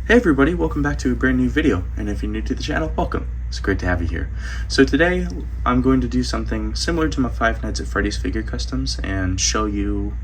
Hey everybody, welcome back to a brand new video, and if you're new to the channel, welcome. It's great to have you here. So today, I'm going to do something similar to my Five Nights at Freddy's figure customs and show you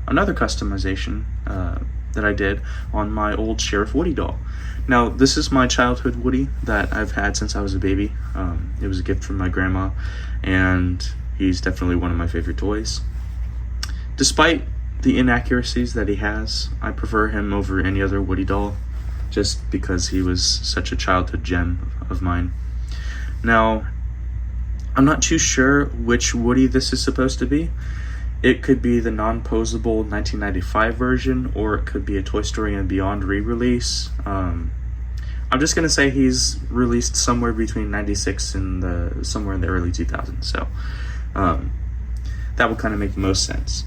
another customization that I did on my old Sheriff Woody doll. Now, this is my childhood Woody that I've had since I was a baby. It was a gift from my grandma, and he's definitely one of my favorite toys. Despite the inaccuracies that he has, I prefer him over any other Woody doll, just because he was such a childhood gem of mine. Now, I'm not too sure which Woody this is supposed to be. It could be the non-posable 1995 version, or it could be a Toy Story and Beyond re-release. I'm just gonna say he's released somewhere between 96 and somewhere in the early 2000s, so that would kind of make the most sense.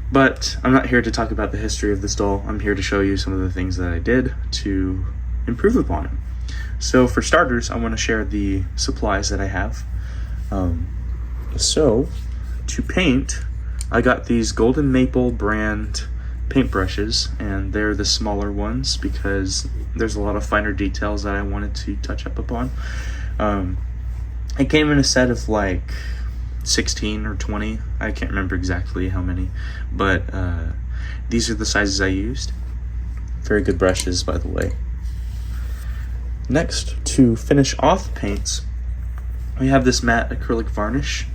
But I'm not here to talk about the history of this doll. I'm here to show you some of the things that I did to improve upon it. So for starters, I want to share the supplies that I have. So to paint, I got these Golden Maple brand paintbrushes, and they're the smaller ones because there's a lot of finer details that I wanted to touch up upon. It came in a set of like 16 or 20, I can't remember exactly how many, but these are the sizes I used. Very good brushes, by the way. Next, to finish off paints, we have this matte acrylic varnish,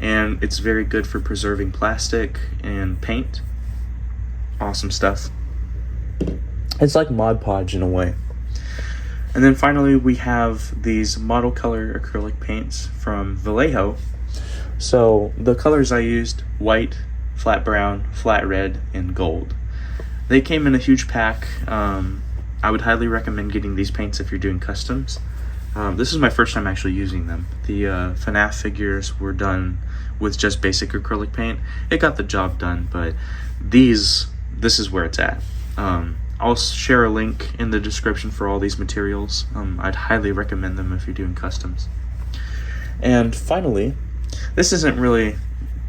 and it's very good for preserving plastic and paint. Awesome stuff. It's like Mod Podge in a way. And then finally, we have these model color acrylic paints from Vallejo. So the colors I used: white, flat brown, flat red, and gold. They came in a huge pack. I would highly recommend getting these paints if you're doing customs. This is my first time actually using them. The FNAF figures were done with just basic acrylic paint. It got the job done, but this is where it's at. I'll share a link in the description for all these materials. I'd highly recommend them if you're doing customs. And finally, this isn't really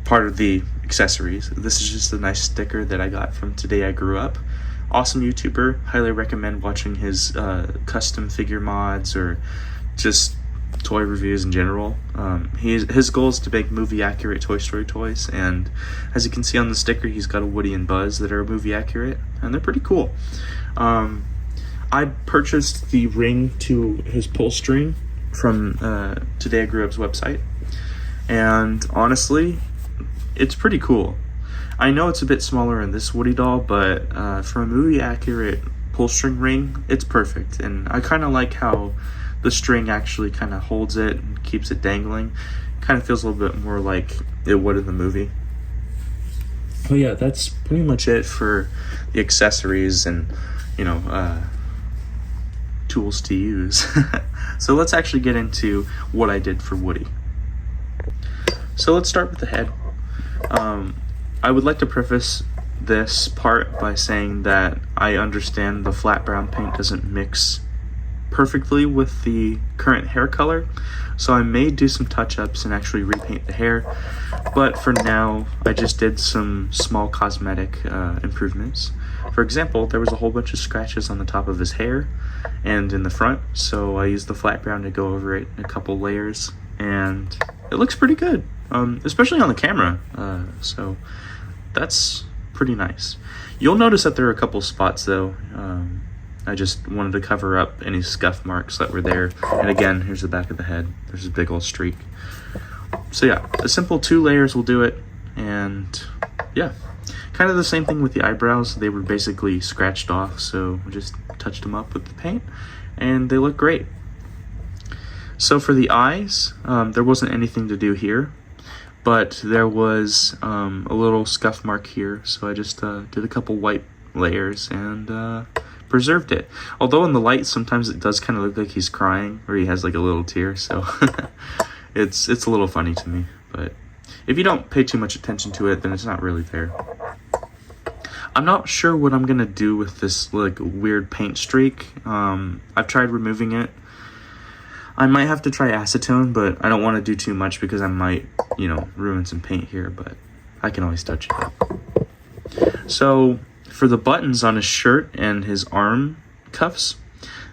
part of the accessories. This is just a nice sticker that I got from TodayIGrewUp. Awesome YouTuber. Highly recommend watching his custom figure mods or just toy reviews in general. His goal is to make movie accurate Toy Story toys, and as you can see on the sticker, he's got a Woody and Buzz that are movie accurate, and they're pretty cool. I purchased the ring to his pull string from TodayIGrewUp's website. And honestly, it's pretty cool. I know it's a bit smaller in this Woody doll, but for a movie accurate pull string ring, it's perfect. And I kind of like how the string actually kind of holds it and keeps it dangling. Kind of feels a little bit more like it would in the movie. But yeah, that's pretty much it for the accessories and, tools to use. So let's actually get into what I did for Woody. So let's start with the head. I would like to preface this part by saying that I understand the flat brown paint doesn't mix perfectly with the current hair color, so I may do some touch-ups and actually repaint the hair, but for now I just did some small cosmetic improvements. For example, there was a whole bunch of scratches on the top of his hair and in the front, so I used the flat brown to go over it in a couple layers, and it looks pretty good. Especially on the camera, so that's pretty nice. You'll notice that there are a couple spots though. I just wanted to cover up any scuff marks that were there. And again, here's the back of the head. There's a big old streak. So yeah, a simple 2 layers will do it. And yeah, kind of the same thing with the eyebrows. They were basically scratched off, so we just touched them up with the paint, and they look great. So for the eyes, there wasn't anything to do here, but there was a little scuff mark here, so I just did a couple white layers and preserved it. Although in the light, sometimes it does kind of look like he's crying, or he has like a little tear, so it's a little funny to me. But if you don't pay too much attention to it, then it's not really there. I'm not sure what I'm gonna do with this like weird paint streak. I've tried removing it. I might have to try acetone, but I don't want to do too much because I might, ruin some paint here, but I can always touch it up. So for the buttons on his shirt and his arm cuffs.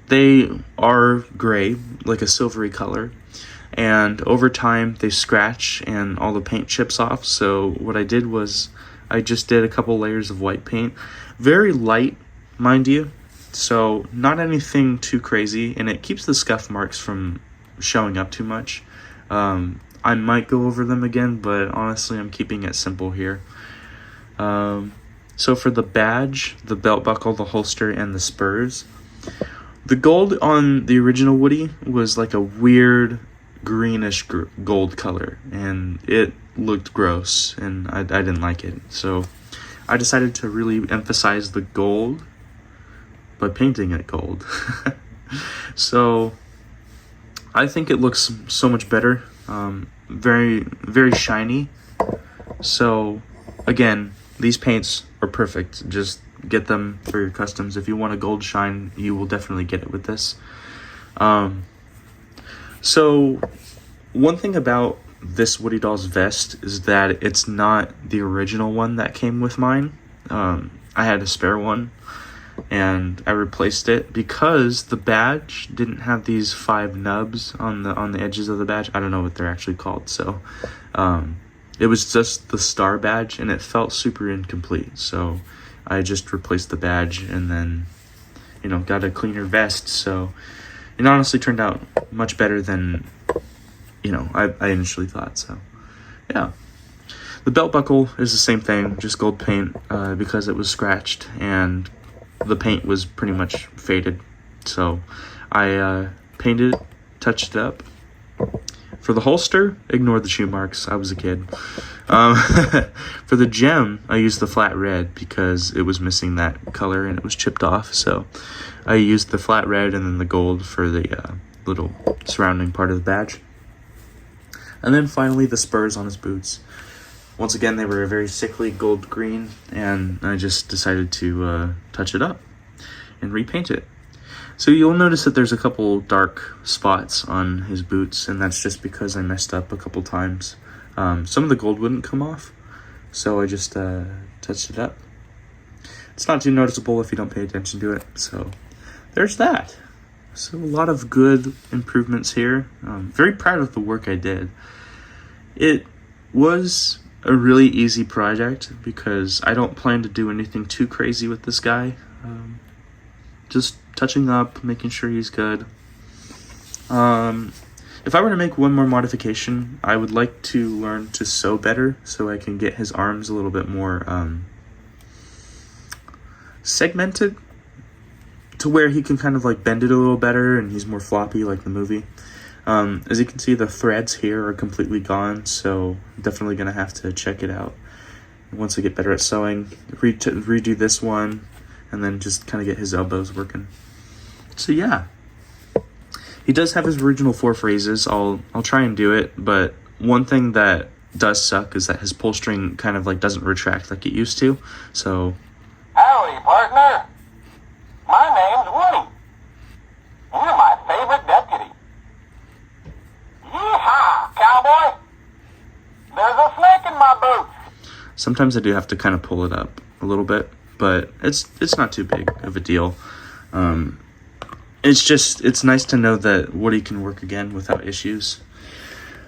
They are gray, like a silvery color, and over time they scratch and all the paint chips off. So what I did was I just did a couple layers of white paint, very light, mind you, so not anything too crazy, and it keeps the scuff marks from showing up too much. I might go over them again, but honestly I'm keeping it simple here. So for the badge, the belt buckle, the holster, and the spurs, the gold on the original Woody was like a weird greenish gold color, and it looked gross, and I didn't like it. So I decided to really emphasize the gold by painting it gold. So I think it looks so much better. Very, very shiny. So again, these paints are perfect. Just get them for your customs. If you want a gold shine, you will definitely get it with this. So one thing about this Woody Dolls vest is that it's not the original one that came with mine. I had a spare one, and I replaced it because the badge didn't have these 5 nubs on the edges of the badge. I don't know what they're actually called. So it was just the star badge, and it felt super incomplete. So I just replaced the badge and then, got a cleaner vest. So it honestly turned out much better than, I initially thought. So yeah. The belt buckle is the same thing, just gold paint, because it was scratched and the paint was pretty much faded. So I painted it, touched it up. For the holster, ignore the shoe marks. I was a kid. For the gem, I used the flat red because it was missing that color and it was chipped off. So I used the flat red and then the gold for the little surrounding part of the badge. And then finally the spurs on his boots. Once again, they were a very sickly gold green, and I just decided to touch it up and repaint it. So you'll notice that there's a couple dark spots on his boots, and that's just because I messed up a couple times. Some of the gold wouldn't come off, so I just touched it up. It's not too noticeable if you don't pay attention to it, so there's that. So a lot of good improvements here. Very proud of the work I did. It was a really easy project because I don't plan to do anything too crazy with this guy. Just touching up, making sure he's good. If I were to make one more modification, I would like to learn to sew better so I can get his arms a little bit more segmented to where he can kind of like bend it a little better and he's more floppy like the movie. As you can see, the threads here are completely gone, so I'm definitely going to have to check it out once I get better at sewing. Redo this one, and then just kind of get his elbows working. So yeah, he does have his original 4 phrases. I'll try and do it, but one thing that does suck is that his pull string kind of like doesn't retract like it used to. So howdy, partner. My name's Woody. You're my favorite deputy. Yeehaw, cowboy! There's a snake in my boots. sometimes I do have to kind of pull it up a little bit, but it's not too big of a deal. It's nice to know that Woody can work again without issues.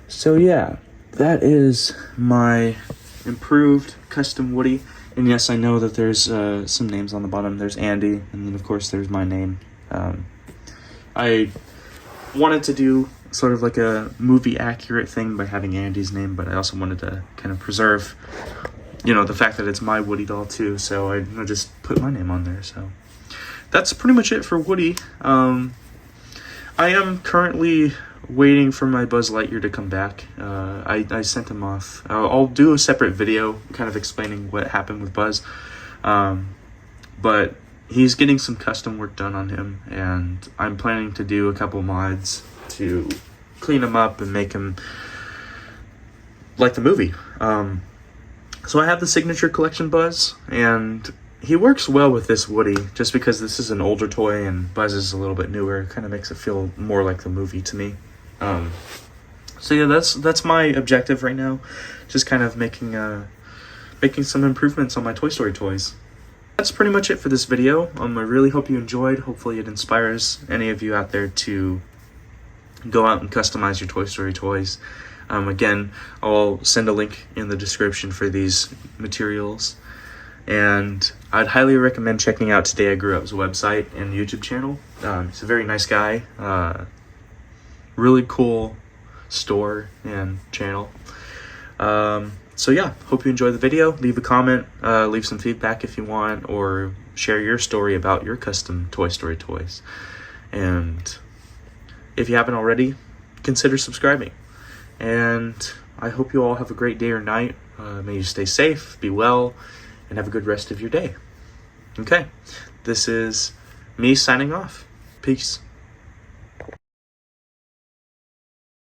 So yeah, that is my improved custom Woody. And yes, I know that there's some names on the bottom. There's Andy, and then of course there's my name. I wanted to do sort of like a movie accurate thing by having Andy's name, but I also wanted to kind of preserve, the fact that it's my Woody doll too. So I just put my name on there. So that's pretty much it for Woody. I am currently waiting for my Buzz Lightyear to come back. I sent him off. I'll do a separate video kind of explaining what happened with Buzz. But he's getting some custom work done on him, and I'm planning to do a couple mods to clean him up and make him like the movie. So I have the Signature Collection Buzz, and he works well with this Woody just because this is an older toy and Buzz is a little bit newer. It kind of makes it feel more like the movie to me. So yeah, that's my objective right now. Just kind of making some improvements on my Toy Story toys. that's pretty much it for this video. I really hope you enjoyed. Hopefully it inspires any of you out there to go out and customize your Toy Story toys. Again, I'll send a link in the description for these materials. And I'd highly recommend checking out TodayIGrewUp's website and YouTube channel. He's a very nice guy. Really cool store and channel. So yeah, hope you enjoyed the video. Leave a comment, leave some feedback if you want, or share your story about your custom Toy Story toys. And if you haven't already, consider subscribing. And I hope you all have a great day or night. May you stay safe, be well, and have a good rest of your day. Okay, this is me signing off. Peace.